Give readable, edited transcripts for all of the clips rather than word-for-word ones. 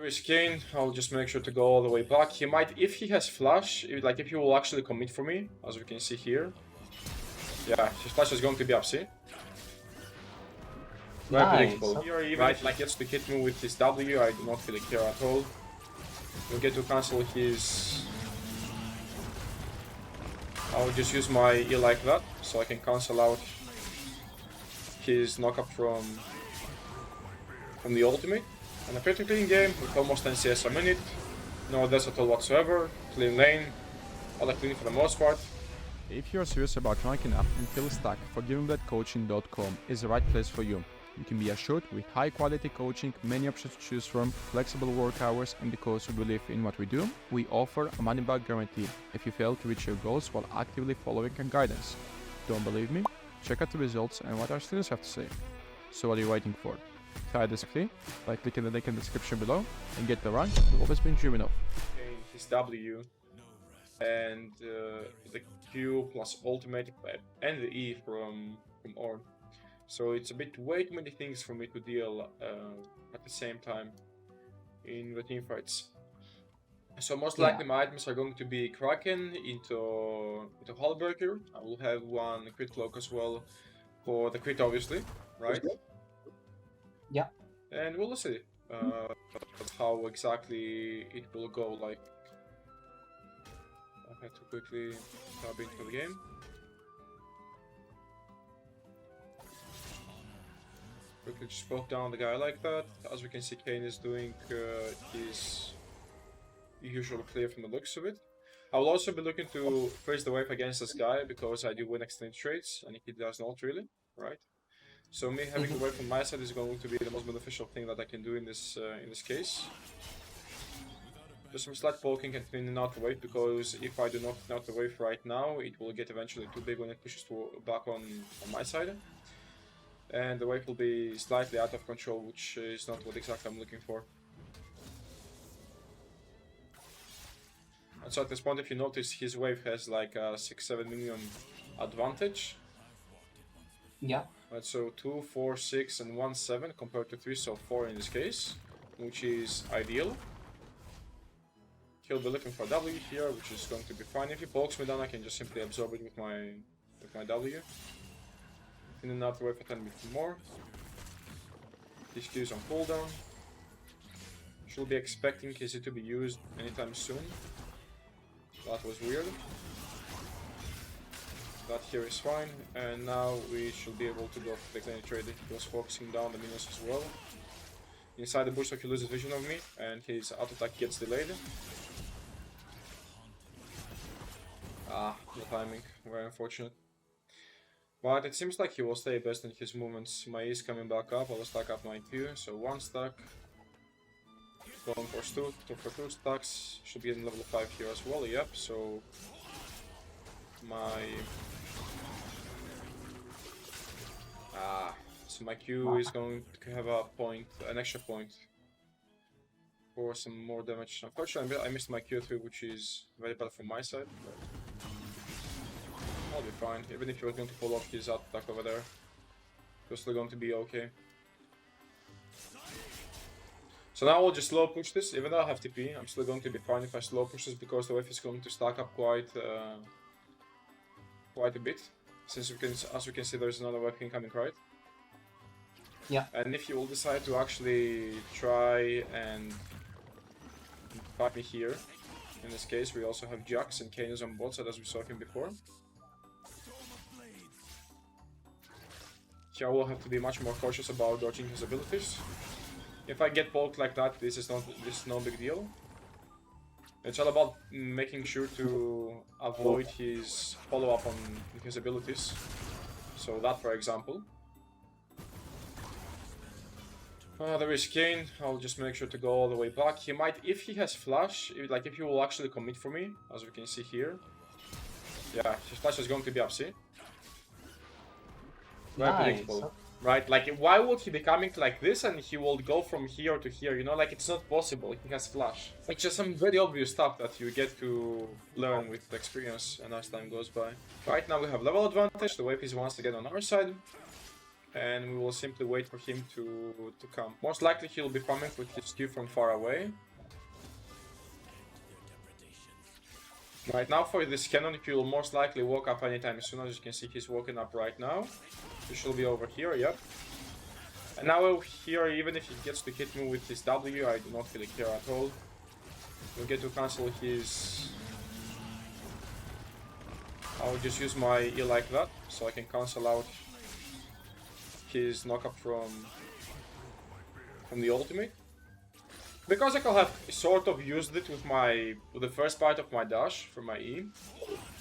there is Kane, I'll just make sure to go all the way back. He might, if he has flash, like if he will actually commit for me, as we can see here. Yeah, his flash is going to be up, see? Very predictable. Here, even if he gets to hit me with his W, I do not really care at all. We'll get to cancel his... I'll just use my E like that, so I can cancel out his knockup from the ultimate. And a pretty clean game with almost 10 CS a minute. No deaths at all whatsoever. Clean lane. All clean for the most part. If you're serious about ranking up and feel stuck, forgivingbloodcoaching.com is the right place for you. You can be assured with high quality coaching, many options to choose from, flexible work hours, and because we believe in what we do, we offer a money back guarantee if you fail to reach your goals while actively following our guidance. Don't believe me? Check out the results and what our students have to say. So what are you waiting for? Try this free by clicking the link in the description below and get the rank you've always been dreaming of. His W and the Q plus ultimate and the E from Ornn. So it's a bit way too many things for me to deal at the same time in the team fights. So most likely my items are going to be Kraken into Hullbreaker. I will have one crit cloak as well for the crit, obviously, right? Yeah. And we'll see how exactly it will go. Like, I had to quickly tab into the game. Quickly just poke down the guy like that. As we can see, Kane is doing his usual clear from the looks of it. I will also be looking to face the wave against this guy because I do win exchange trades and he does not really, right? So me having the wave from my side is going to be the most beneficial thing that I can do in this case. Just some slight poking and cleaning out the wave, because if I do not clean out the wave right now, it will get eventually too big when it pushes back on my side. And the wave will be slightly out of control, which is not what exactly I'm looking for. And so at this point, if you notice, his wave has like a 6-7 minion advantage. Yeah. Right, so 2, 4, 6 and 1, 7 compared to 3, so 4 in this case, which is ideal. He'll be looking for W here, which is going to be fine. If he pokes me down, I can just simply absorb it with my W. In and out the way for 10 bit more. His Q is on cooldown. Should be expecting his to be used anytime soon. That was weird. That here is fine, and now we should be able to go for the extended trade. He was focusing down the minions as well. Inside the bush, so he loses vision of me, and his auto attack gets delayed. Ah, the timing, very unfortunate. But it seems like he will stay best in his movements. My E is coming back up, I will stack up my Q, so 1 stack. Going for 2 stacks, should be in level 5 here as well, yep, so... So my Q is going to have a point, an extra point for some more damage. Unfortunately, I missed my Q3, which is very bad from my side, but I'll be fine. Even if he was going to pull off his attack over there, we're still going to be okay. So now I'll just slow push this. Even though I have TP, I'm still going to be fine if I slow push this, because the wave is going to stack up quite a bit. Since as we can see, there's another wave incoming, right? Yeah. And if you will decide to actually try and fight me here, in this case we also have Jax and Kane is on both side as we saw him before. Here I will have to be much more cautious about dodging his abilities. If I get poked like that, this is no big deal. It's all about making sure to avoid his follow-up on his abilities. So that, for example. There is Kane. I'll just make sure to go all the way back. He might, if he has flash, if he will actually commit for me, as we can see here. Yeah, his flash is going to be up, see? Very predictable. Right, like, why would he be coming like this and he will go from here to here, you know, like, it's not possible, he has flash. It's just some very obvious stuff that you get to learn with experience and as time goes by. Right now we have level advantage, the wave is once again on our side. and we will simply wait for him to come. Most likely he'll be farming with his Q from far away. Right now for this cannon, he will most likely walk up anytime soon. As you can see, he's walking up right now. He should be over here, yep. And now here, even if he gets to hit me with his W, I do not really care at all. We'll get to cancel his... I'll just use my E like that, so I can cancel out his knockup from the ultimate. Because I could have sort of used it with the first part of my dash from my E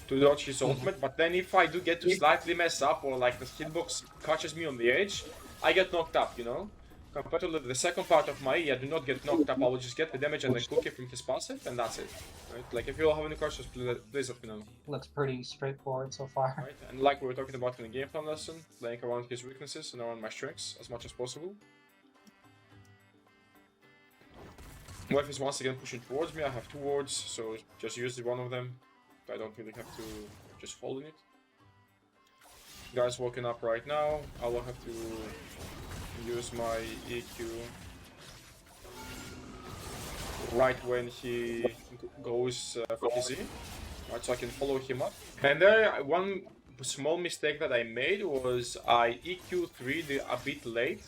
to dodge his ultimate, but then if I do get to slightly mess up or like the hitbox catches me on the edge, I get knocked up, you know? Compared to the second part of my E, I do not get knocked up, I will just get the damage and then cook it from his passive, and that's it. Right? Like if you all have any questions, please let me know. Looks pretty straightforward so far. Right? And like we were talking about in the game plan lesson, playing around his weaknesses and around my strengths as much as possible. Wave is once again pushing towards me. I have two wards, so just use one of them. I don't really have to just hold in it. Guys walking up right now. I will have to use my EQ right when he goes for his E. Right, so I can follow him up. And there, one small mistake that I made was I EQ3'd a bit late.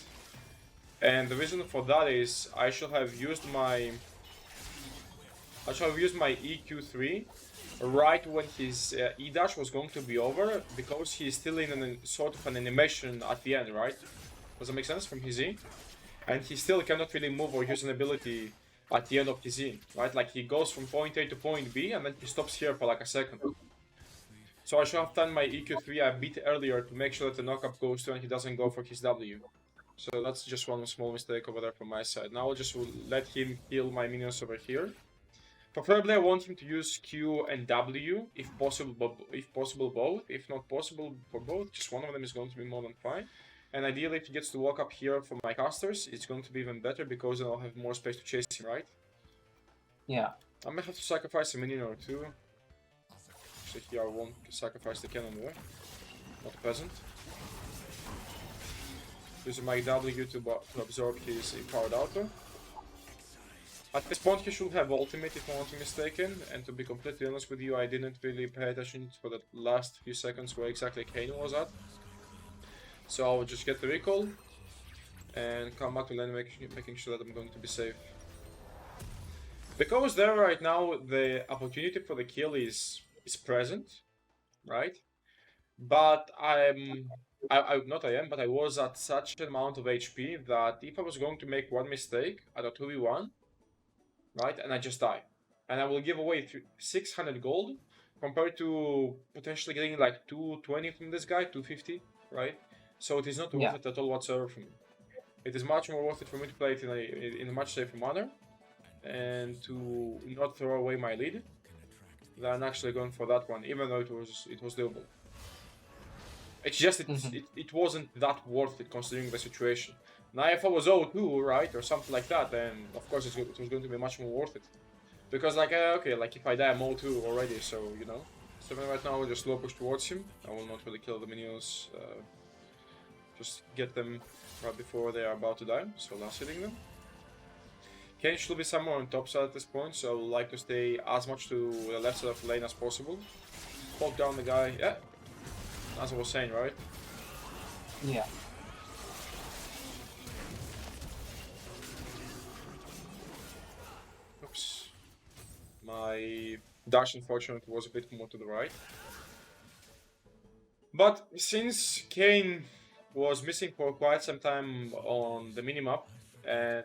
And the reason for that is I should have used my EQ3 right when his E dash was going to be over, because he's still in a sort of an animation at the end, right? Does that make sense from his E? And he still cannot really move or use an ability at the end of his E, right? Like he goes from point A to point B and then he stops here for like a second. So I should have done my EQ3 a bit earlier to make sure that the knockup goes to and he doesn't go for his W. So that's just one small mistake over there from my side. Now I'll just let him heal my minions over here. Preferably I want him to use Q and W, if possible both. If not possible for both, just one of them is going to be more than fine. And ideally if he gets to walk up here for my casters, it's going to be even better because then I'll have more space to chase him, right? Yeah. I may have to sacrifice a minion or two. So here I won't sacrifice the cannon there. Not a peasant. Using my W to absorb his powered auto. At this point he should have ultimate if I'm not mistaken, and to be completely honest with you, I didn't really pay attention for the last few seconds where exactly Kane was at. So I'll just get the recall and come back to lane making sure that I'm going to be safe. Because there right now the opportunity for the kill is present, right? But I was at such an amount of HP that if I was going to make one mistake at a 2v1, right, and I just die, and I will give away 600 gold compared to potentially getting like 220 from this guy, 250, right? So it is not worth it at all whatsoever for me. It is much more worth it for me to play it in a much safer manner and to not throw away my lead than actually going for that one, even though it was doable. It's just it wasn't that worth it considering the situation. Now if I was 0-2, right, or something like that, then of course it was going to be much more worth it. Because like, okay, like if I die I'm 0-2 already, so you know. So right now I'll just slow push towards him. I will not really kill the minions, just get them right before they are about to die, so last hitting them. Kane should be somewhere on top side at this point, so I would like to stay as much to the left side of the lane as possible. Poke down the guy, yeah. As I was saying, right? Yeah. Oops. My dash, unfortunately, was a bit more to the right. But since Kane was missing for quite some time on the minimap, and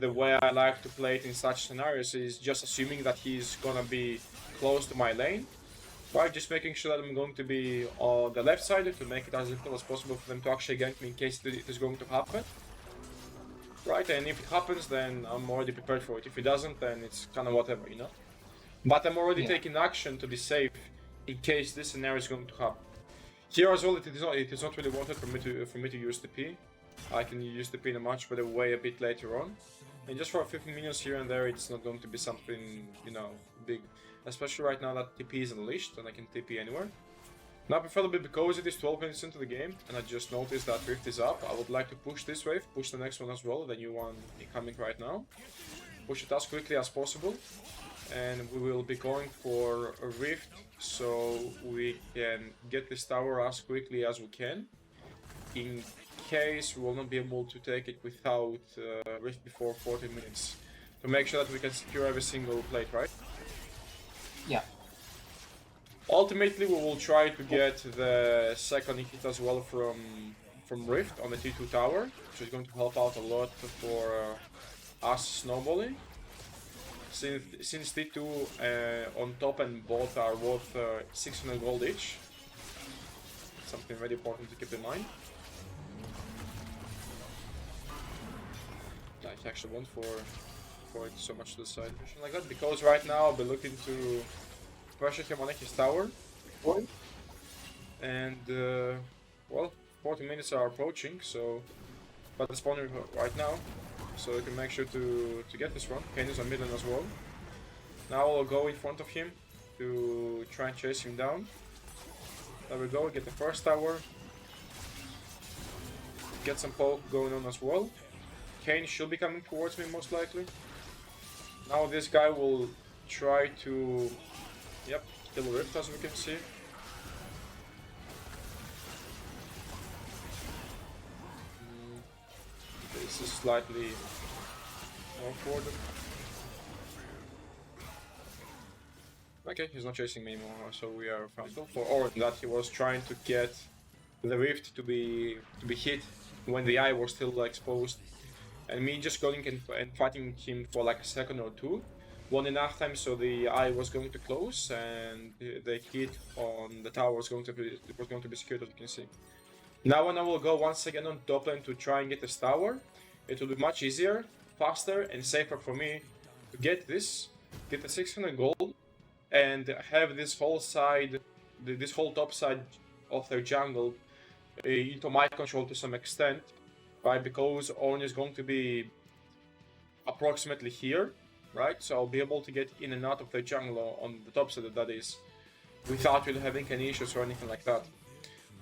the way I like to play it in such scenarios is just assuming that he's gonna be close to my lane. Right, just making sure that I'm going to be on the left side to make it as difficult as possible for them to actually gank me in case it is going to happen. Right, and if it happens, then I'm already prepared for it. If it doesn't, then it's kind of whatever, you know? But I'm already taking action to be safe in case this scenario is going to happen. Here as well, it is not really worth it for me to use the P. I can use the P in a much better way a bit later on. And just for a few minions here and there, it's not going to be something, you know, big. Especially right now that TP is unleashed and I can TP anywhere. Now, preferably because it is 12 minutes into the game, and I just noticed that Rift is up, I would like to push this wave, push the next one as well, the new one coming right now. Push it as quickly as possible, and we will be going for a Rift, so we can get this tower as quickly as we can, in case we will not be able to take it without Rift before 40 minutes, to make sure that we can secure every single plate, right? Yeah. Ultimately, we will try to get the second hit as well from Rift on the T2 tower, which is going to help out a lot for us snowballing. Since T2 on top and both are worth 600 gold each, something very important to keep in mind. I actually want for it so much to the side like that, because right now I'll be looking to pressure him on his tower, and well, 40 minutes are approaching, so but it's spawning right now, so we can make sure to get this one. Kane is on mid lane as well. Now I'll go in front of him to try and chase him down. There we go, get the first tower, get some poke going on as well. Kane should be coming towards me most likely. Now this guy will try to, yep, kill Rift as we can see. This is slightly more forward. Okay, he's not chasing me anymore, so we are fine. For Orin, that he was trying to get the Rift to be hit when the eye was still exposed, and me just going and fighting him for like a second or two. 1.5 times, so the eye was going to close, and the hit on the tower was going to be secured, as you can see. Now when I will go once again on top lane to try and get this tower, it will be much easier, faster, and safer for me to get this, get the 600 gold, and have this whole side, this whole top side of their jungle into my control to some extent, right? Because Ornn is going to be approximately here, right? So I'll be able to get in and out of the jungle on the top side, that is, without really having any issues or anything like that.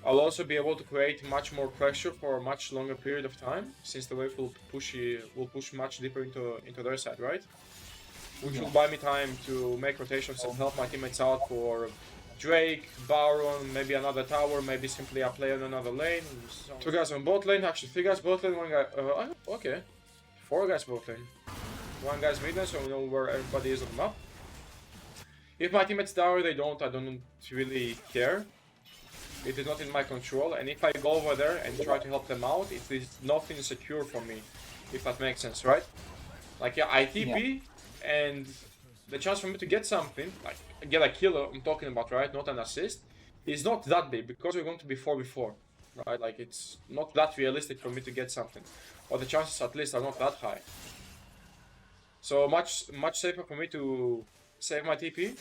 I'll also be able to create much more pressure for a much longer period of time, since the wave will push much deeper into their side, right? Which will buy me time to make rotations and help my teammates out for Drake, Baron, maybe another tower, maybe simply a play on another lane. 2 guys on bot lane, actually 3 guys bot lane, 1 guy, okay. 4 guys bot lane. 1 guy's mid lane, so we know where everybody is on the map. If my teammates tower, I don't really care. It is not in my control, and if I go over there and try to help them out, it is nothing secure for me, if that makes sense, right? Like, yeah, I TP, and the chance for me to get something, like get a kill, I'm talking about, right, not an assist, is not that big, because we're going to be 4v4, right? Like, it's not that realistic for me to get something, or the chances at least are not that high. So much safer for me to save my TP,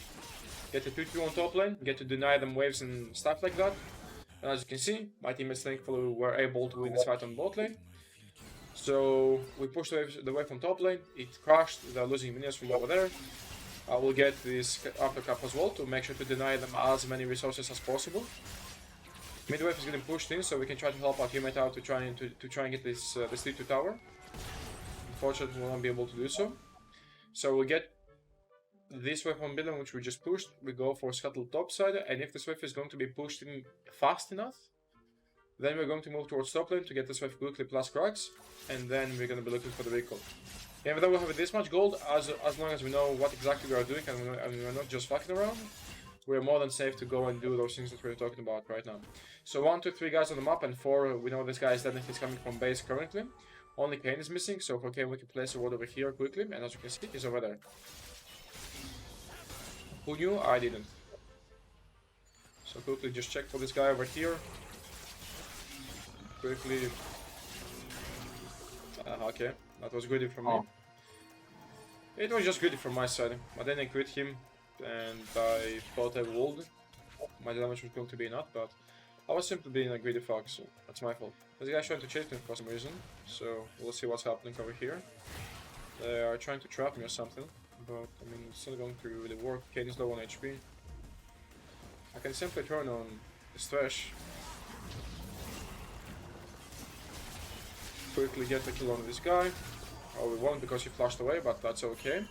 get a 2-2 on top lane, get to deny them waves and stuff like that. And as you can see, my teammates thankfully were able to win this fight on bot lane. So we pushed the wave on top lane, it crashed, they're losing minions from over there. I will get this aftercap as well to make sure to deny them as many resources as possible. Mid wave is getting pushed in, so we can try to help our teammate out to try and get this T2 tower. Unfortunately, we won't be able to do so. So we get this wave on middle, which we just pushed, we go for scuttle topside, and if this wave is going to be pushed in fast enough, then we're going to move towards top lane to get this wave quickly plus cracks, and then we're going to be looking for the recall. Even though we have this much gold, as long as we know what exactly we are doing and we're not just fucking around, we're more than safe to go and do those things that we're talking about right now. So 1, 2, 3 guys on the map, and 4, we know this guy is dead and he's coming from base currently. Only Kane is missing, so for Kane we can place a ward over here quickly, and as you can see, he's over there. Who knew? I didn't. So quickly just check for this guy over here. Quickly. Okay, that was greedy from me. It was just greedy from my side, but then I crit him, and I thought I would. My damage was going to be enough, but I was simply being a greedy fox, so that's my fault. This guy's trying to chase me for some reason, so we'll see what's happening over here. They are trying to trap me or something, but I mean, it's not going to really work. Kane is low on HP. I can simply turn on It's trash. Quickly get the kill on this guy. Oh, we won't because he flashed away, but that's okay.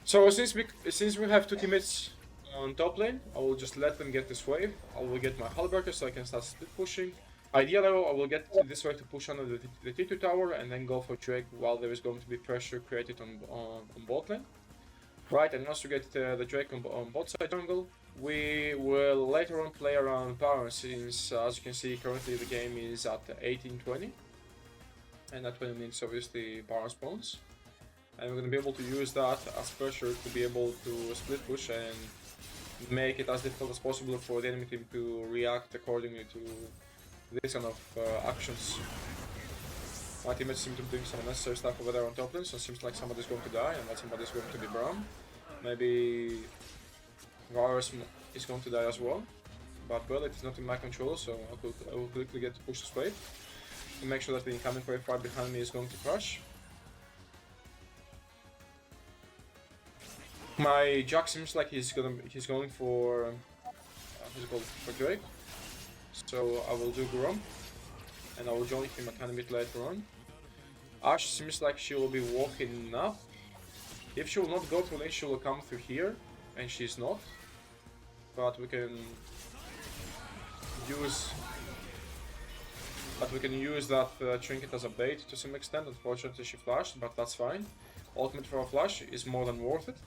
So since we have two teammates on top lane, I will just let them get this wave. I will get my Hullbreaker so I can start split pushing. Ideally, I will get this wave to push under the T2 tower and then go for Drake while there is going to be pressure created on bot lane. Right, and once we get the Drake on bot side jungle, we will later on play around Baron since, as you can see, currently the game is at 18-20. And that 20 means obviously Baron spawns. And we're going to be able to use that as pressure to be able to split push and make it as difficult as possible for the enemy team to react accordingly to this kind of actions. My teammates seem to be doing some unnecessary stuff over there on top lane, so it seems like somebody's going to die, and that somebody's going to be Braum. Maybe Varus is going to die as well, but well, it is not in my control, so I will quickly get to push this wave to make sure that the incoming wave right behind me is going to crash. My Jack seems like he's going for Drake, so I will do Grom, and I will join him a tiny bit later on. Ashe seems like she will be walking up. If she will not go through lane, she will come through here, and she's not. But we can use that trinket as a bait to some extent. Unfortunately, she flashed, but that's fine. Ultimate for a flash is more than worth it.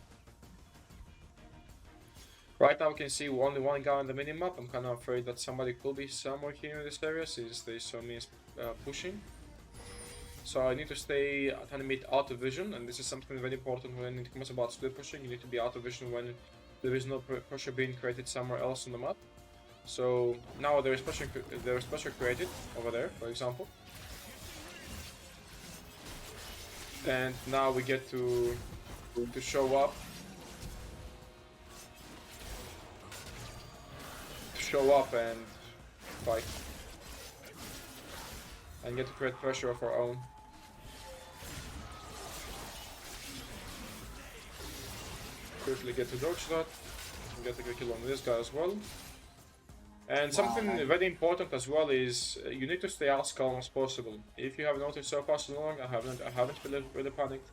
Right now we can see only one guy on the minimap. I'm kind of afraid that somebody could be somewhere here in this area since they saw me pushing. So I need to stay a tiny bit out of vision, and this is something very important when it comes about split pushing. You need to be out of vision when there is no pressure being created somewhere else on the map. So now there is pressure created over there, for example. And now we get to show up. And fight. And get to create pressure of our own. Quickly get to dodge that. Get a kill on this guy as well. And something very important as well is you need to stay as calm as possible. If you have noticed so far so long, I haven't really panicked.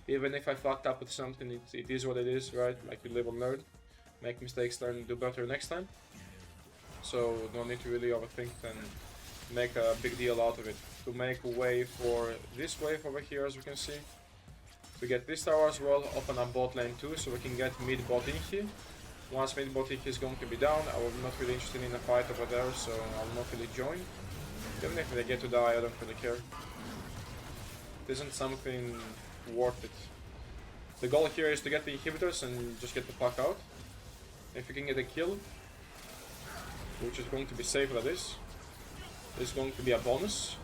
Even if I fucked up with something, it is what it is, right? Like you live and learn. Make mistakes, learn, and do better next time. So no need to really overthink and make a big deal out of it. To make a way for this wave over here, as you can see. To get this tower as well, open up bot lane too, so we can get mid bot in here. Once mid bot is going to be down, I will not really interested in a fight over there, so I will not really join. Even if they get to die, I don't really care. It isn't something worth it. The goal here is to get the inhibitors and just get the fuck out. If you can get a kill, which is going to be safe like this, is going to be a bonus.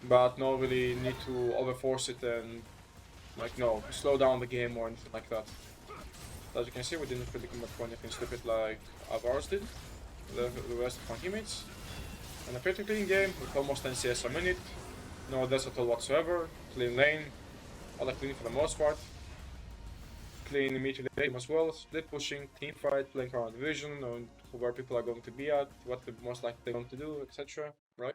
But no really need to overforce it and slow down the game or anything like that. As you can see, we didn't really commit for anything stupid like ours did, the rest of my teammates. And a pretty clean game with almost 10 CS a minute, no deaths at all whatsoever, clean lane, all clean for the most part. Clean immediately as well, split pushing, team fight, playing around vision, and where people are going to be at, what they're most likely going to do, etc. Right?